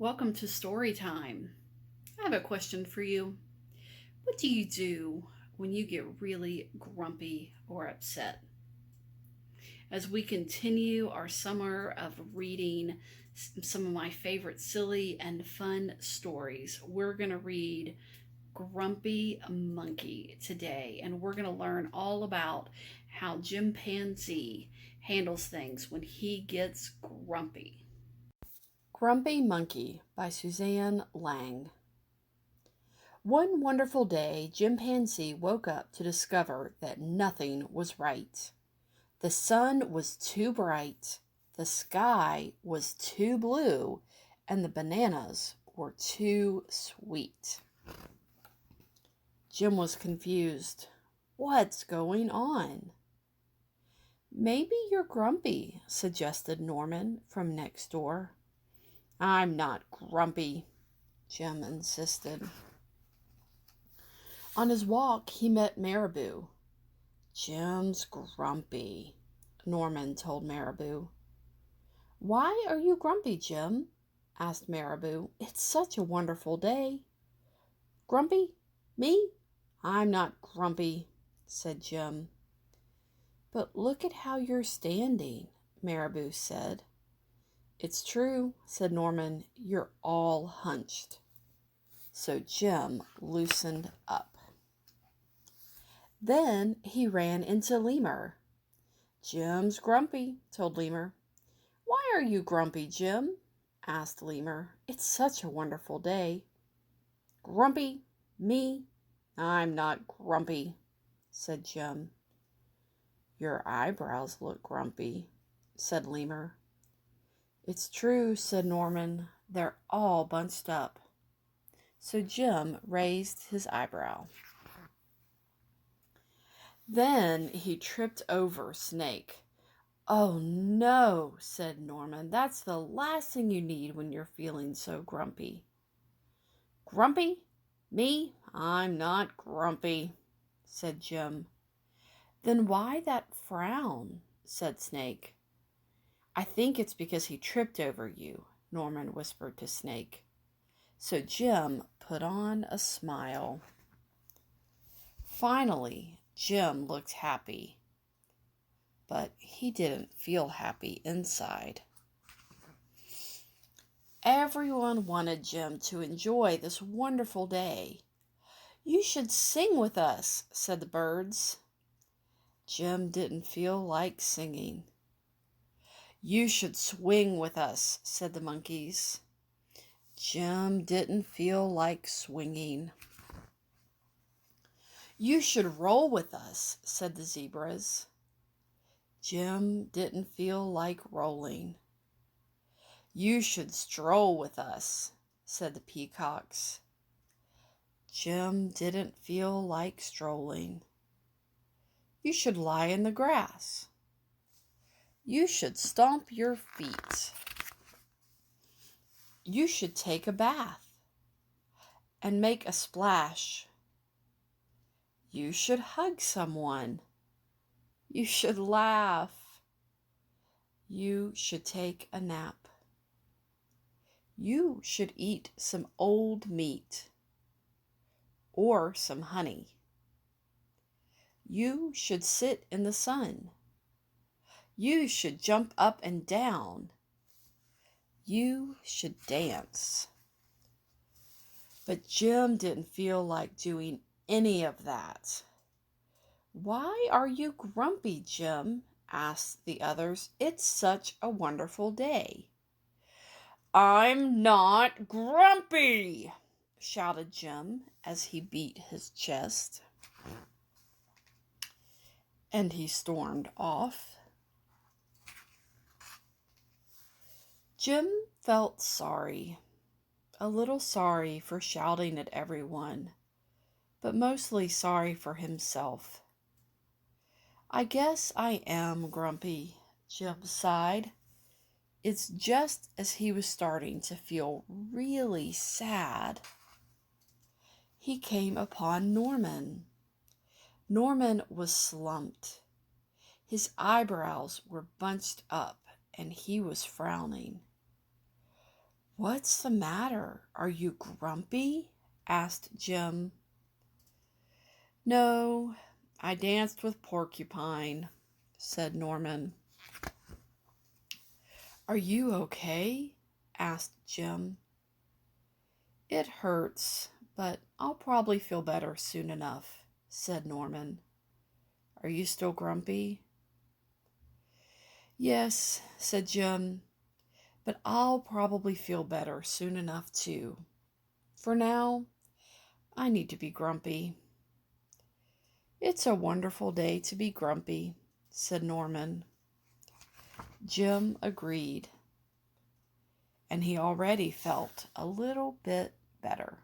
Welcome to Story Time. I have a question for you. What do you do when you get really grumpy or upset? As we continue our summer of reading some of my favorite silly and fun stories, we're going to read Grumpy Monkey today, and we're going to learn all about how Chimpanzee handles things when he gets grumpy. Grumpy Monkey by Suzanne Lang. One wonderful day, Chimpanzee woke up to discover that nothing was right. The sun was too bright, the sky was too blue, and the bananas were too sweet. Jim was confused. What's going on? Maybe you're grumpy, suggested Norman from next door. I'm not grumpy, Jim insisted. On his walk, he met Marabou. Jim's grumpy, Norman told Marabou. Why are you grumpy, Jim? Asked Marabou. It's such a wonderful day. Grumpy? Me? I'm not grumpy, said Jim. But look at how you're standing, Marabou said. It's true, said Norman. You're all hunched. So Jim loosened up. Then he ran into Lemur. Jim's grumpy, told Lemur. Why are you grumpy, Jim? Asked Lemur. It's such a wonderful day. Grumpy? Me? I'm not grumpy, said Jim. Your eyebrows look grumpy, said Lemur. It's true, said Norman. They're all bunched up. So Jim raised his eyebrow. Then he tripped over Snake. Oh no, said Norman. That's the last thing you need when you're feeling so grumpy. Grumpy? Me? I'm not grumpy, said Jim. Then why that frown? Said Snake. I think it's because he tripped over you, Norman whispered to Snake. So Jim put on a smile. Finally, Jim looked happy. But he didn't feel happy inside. Everyone wanted Jim to enjoy this wonderful day. You should sing with us, said the birds. Jim didn't feel like singing. You should swing with us, said the monkeys. Jim didn't feel like swinging. You should roll with us, said the zebras. Jim didn't feel like rolling. You should stroll with us, said the peacocks. Jim didn't feel like strolling. You should lie in the grass. You should stomp your feet. You should take a bath and make a splash. You should hug someone. You should laugh. You should take a nap. You should eat some old meat or some honey. You should sit in the sun. You should jump up and down. You should dance. But Jim didn't feel like doing any of that. Why are you grumpy, Jim? Asked the others. It's such a wonderful day. I'm not grumpy, shouted Jim as he beat his chest. And he stormed off. Jim felt sorry, a little sorry for shouting at everyone, but mostly sorry for himself. I guess I am grumpy, Jim sighed. It's just as he was starting to feel really sad. He came upon Norman. Norman was slumped. His eyebrows were bunched up and he was frowning. What's the matter? Are you grumpy? Asked Jim. No, I danced with Porcupine, said Norman. Are you okay? Asked Jim. It hurts, but I'll probably feel better soon enough, said Norman. Are you still grumpy? Yes, said Jim, but I'll probably feel better soon enough too. For now, I need to be grumpy. It's a wonderful day to be grumpy, said Norman. Jim agreed, and he already felt a little bit better.